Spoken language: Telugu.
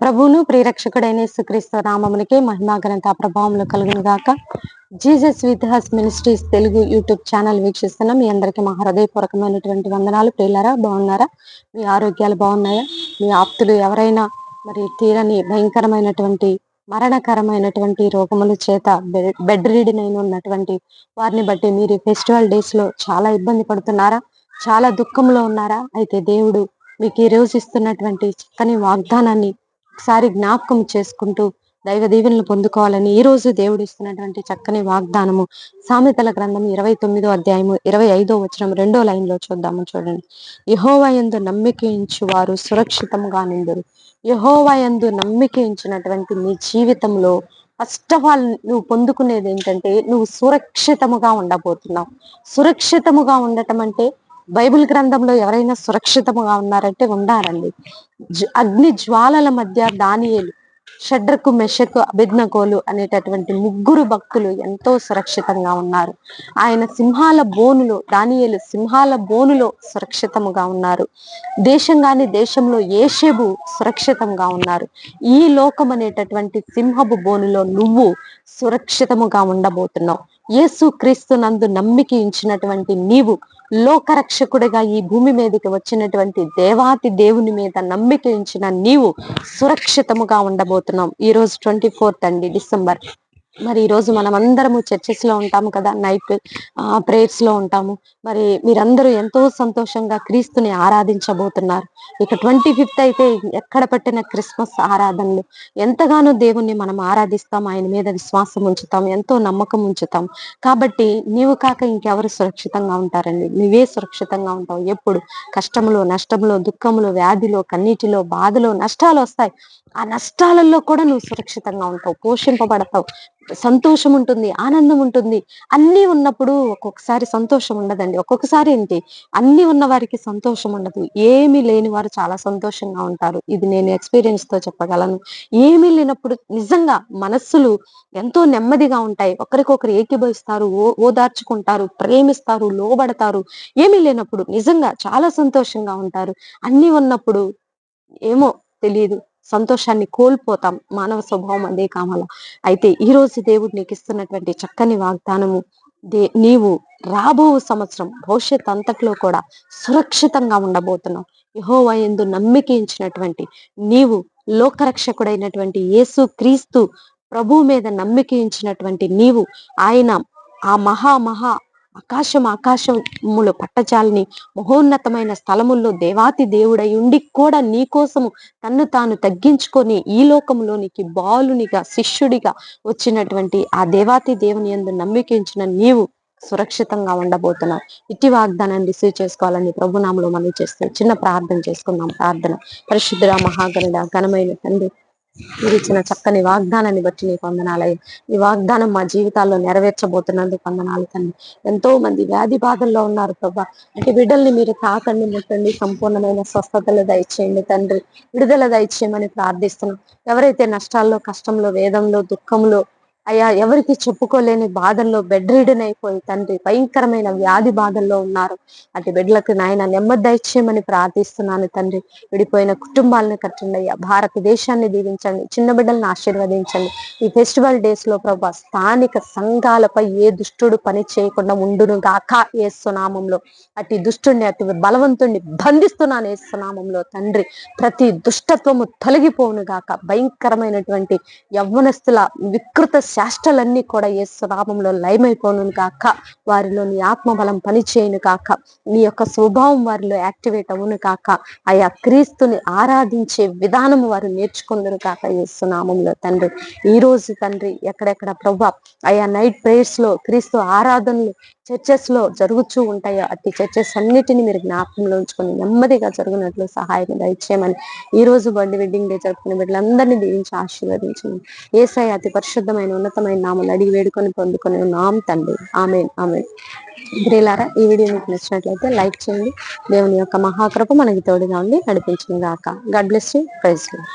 ప్రభువును ప్రియరక్షకుడైన యేసుక్రీస్తు నామమునికే మహిమా ఘనత ప్రభావములు కలుగును గాక. Jesus with has ministries Telugu YouTube channel వీక్షిస్తున్న మీ అందరికీ మా హృదయపూర్వకమైనటువంటి వందనాలు. ప్రియులారా, బాగున్నారా? మీ ఆరోగ్యాలు బాగున్నాయా? మీ ఆప్తులు ఎవరైనా మరి తీరని భయంకరమైనటువంటి మరణకరమైనటువంటి రోగముల చేత బెడ్ రీడన్ అయిన ఉన్నటువంటి వారిని బట్టి మీరు ఫెస్టివల్ డేస్ లో చాలా ఇబ్బంది పడుతున్నారా? చాలా దుఃఖంలో ఉన్నారా? అయితే దేవుడు మీకు ఈ రోజు ఇస్తున్నటువంటి చక్కని వాగ్దానాన్ని ఒకసారి జ్ఞాపకం చేసుకుంటూ దైవ దీవెనలు పొందుకోవాలని ఈ రోజు దేవుడు ఇస్తున్నటువంటి చక్కని వాగ్దానము సామెతల గ్రంథం 29వ అధ్యాయము 25వ వచనం 2వ లైన్ లో చూద్దాము. చూడండి. యెహోవా యందు నమ్మిక ఉంచు వారు సురక్షితంగా నిందురు. యెహోవా యందు నమ్మిక ఉంచినటువంటి నీ జీవితంలో ఫస్ట్ ఆఫ్ ఆల్ నువ్వు పొందుకునేది ఏంటంటే నువ్వు సురక్షితముగా ఉండబోతున్నావు. సురక్షితముగా ఉండటం అంటే బైబిల్ గ్రంథంలో ఎవరైనా సురక్షితముగా ఉన్నారంటే ఉన్నారండి. అగ్ని జ్వాలల మధ్య దానియేలు, షడ్రకు, మెషకు, అబేద్నెగోలు అనేటటువంటి ముగ్గురు భక్తులు ఎంతో సురక్షితంగా ఉన్నారు. ఆయన సింహాల బోనులో, దానియేలు సింహాల బోనులో సురక్షితముగా ఉన్నారు. దేశంలో యేషేబు సురక్షితంగా ఉన్నారు. ఈ లోకం అనేటటువంటి సింహపు బోనులో నువ్వు సురక్షితముగా ఉండబోతున్నావు. యేసు క్రీస్తు నందు నమ్మిక ఉంచినటువంటి నీవు లోకరక్షకుడిగా ఈ భూమి మీదకి వచ్చినటువంటి దేవాతి దేవుని మీద నమ్మిక ఉంచిన నీవు సురక్షితముగా ఉండబోతున్నాం. ఈ రోజు 24th అండి, డిసెంబర్. మరి ఈ రోజు మనం అందరము చర్చెస్ లో ఉంటాము కదా, నైట్ ప్రేయర్స్ లో ఉంటాము. మరి మీరందరూ ఎంతో సంతోషంగా క్రీస్తుని ఆరాధించబోతున్నారు. ఇక 25th అయితే ఎక్కడ పట్టిన క్రిస్మస్ ఆరాధనలు. ఎంతగానో దేవుణ్ణి మనం ఆరాధిస్తాం, ఆయన మీద విశ్వాసం ఉంచుతాం, ఎంతో నమ్మకం ఉంచుతాం. కాబట్టి నీవు కాక ఇంకెవరు సురక్షితంగా ఉంటారండి? నువ్వే సురక్షితంగా ఉంటావు. ఎప్పుడు కష్టంలో, నష్టంలో, దుఃఖంలో, వ్యాధిలో, కన్నీటిలో, బాధలో, నష్టాలు వస్తాయి. ఆ నష్టాలలో కూడా నువ్వు సురక్షితంగా ఉంటావు, పోషింపబడతావు. సంతోషం ఉంటుంది, ఆనందం ఉంటుంది. అన్నీ ఉన్నప్పుడు ఒక్కొక్కసారి సంతోషం ఉండదండి. ఒక్కొక్కసారి ఏంటి, అన్ని ఉన్న వారికి సంతోషం ఉండదు. ఏమీ లేని వారు చాలా సంతోషంగా ఉంటారు. ఇది నేను ఎక్స్పీరియన్స్ తో చెప్పగలను. ఏమీ లేనప్పుడు నిజంగా మనస్సులు ఎంతో నెమ్మదిగా ఉంటాయి. ఒకరికొకరు ఏకీభవిస్తారు, ఓదార్చుకుంటారు, ప్రేమిస్తారు, లోబడతారు. ఏమీ లేనప్పుడు నిజంగా చాలా సంతోషంగా ఉంటారు. అన్ని ఉన్నప్పుడు ఏమో తెలియదు, సంతోషాన్ని కోల్పోతాం. మానవ స్వభావం అదే కామల. అయితే ఈ రోజు దేవుడు నీకు ఇస్తున్నటువంటి చక్కని వాగ్దానము, నీవు రాబో సంవత్సరం భవిష్యత్ అంతట్లో కూడా సురక్షితంగా ఉండబోతున్నావు. యెహోవా యందు నమ్మిక ఉంచినటువంటి నీవు, లోకరక్షకుడైనటువంటి యేసు క్రీస్తు ప్రభు మీద నమ్మిక ఉంచినటువంటి నీవు, ఆయన ఆ మహా ఆకాశములు పట్టచాలని మహోన్నతమైన స్థలముల్లో దేవాతి దేవుడై ఉండి కూడా నీ కోసము తన్ను తాను తగ్గించుకొని ఈ లోకంలోనికి బాలునిగా, శిష్యుడిగా వచ్చినటువంటి ఆ దేవాతి దేవుని యందు నమ్మిక ఉంచిన నీవు సురక్షితంగా ఉండబోతున్నావు. ఇట్టి వాగ్దానాన్ని రిసీవ్ చేసుకోవాలని ప్రభునామములో మనవి చేస్తూ చిన్న ప్రార్థన చేసుకుందాం. ప్రార్థన. పరిశుద్ధుడా, మహాగణుడా, ఘనమైన తండ్రి, మీరు ఇచ్చిన చక్కని వాగ్దానాన్ని బట్టి నీకు వందనాలయ్య. ఈ వాగ్దానం మా జీవితాల్లో నెరవేర్చబోతున్నందుకు వందనాలు తండ్రి. ఎంతో మంది వ్యాధి బాధల్లో ఉన్నారు ప్రభా. అంటే బిడ్డల్ని మీరు తాకండి, ముట్టండి, సంపూర్ణమైన స్వస్థతలు దయచేయండి తండ్రి, విడుదల దయచేయమని ప్రార్థిస్తున్నాం. ఎవరైతే నష్టాల్లో, కష్టంలో, వేదంలో, దుఃఖంలో, అయ్యా ఎవరికి చెప్పుకోలేని బాధల్లో బెడ్ రీడన్ అయిపోయి తండ్రి భయంకరమైన వ్యాధి బాధల్లో ఉన్నారు, అటు బిడ్డలకు నాయన నెమ్మది దయచేయమని ప్రార్థిస్తున్నాను తండ్రి. విడిపోయిన కుటుంబాలను కట్టండి అయ్యా. భారతదేశాన్ని దీవించండి, చిన్న బిడ్డలను ఆశీర్వదించండి. ఈ ఫెస్టివల్ డేస్ లో ప్రభా స్థానిక సంఘాలపై ఏ దుష్టుడు పని చేయకుండా ఉండును గాక యేసునామంలో. అటు దుష్టుడిని, అటు బలవంతుడిని బంధిస్తున్నాను యేసునామంలో తండ్రి. ప్రతి దుష్టత్వము తొలగిపోవును గాక. భయంకరమైనటువంటి యవ్వనస్తుల వికృత శాస్త్రాలన్నీ కూడా యేసునామంలో లయమైపోను గాక. వారిలో నీ ఆత్మబలం పనిచేయను కాక, నీ యొక్క స్వభావం వారిలో యాక్టివేట్ అవును కాక, ఆయా క్రీస్తుని ఆరాధించే విధానము వారు నేర్చుకుందరు కాక యేసునామంలో తండ్రి. ఈ రోజు తండ్రి ఎక్కడెక్కడ ప్రభా ఆయా నైట్ ప్రేయర్స్ లో, క్రీస్తు ఆరాధనలు చర్చెస్ లో జరుగుతూ ఉంటాయో అట్టి చర్చెస్ అన్నిటిని మీరు జ్ఞాపకంలో ఉంచుకొని నెమ్మదిగా జరుగునట్లు సహాయం దయచేయమని ఈ రోజు బర్త్డే వెడ్డింగ్ డే జరుపుకునే బిడ్డలందరినీ దీవించి ఆశీర్వదించండి. యేసయ్య అతి పరిశుద్ధమైన ఉన్నతమైన నామములో అడిగి వేడుకొని పొందుకొని ఉన్నాం తండ్రి. ఆమేన్, ఆమేన్. ప్రియులారా, ఈ వీడియో మీకు నచ్చినట్లయితే లైక్ చేయండి. దేవుని యొక్క మహాకృప మనకి తోడుగా ఉండి నడిపించును గాక. God bless you. Praise lord.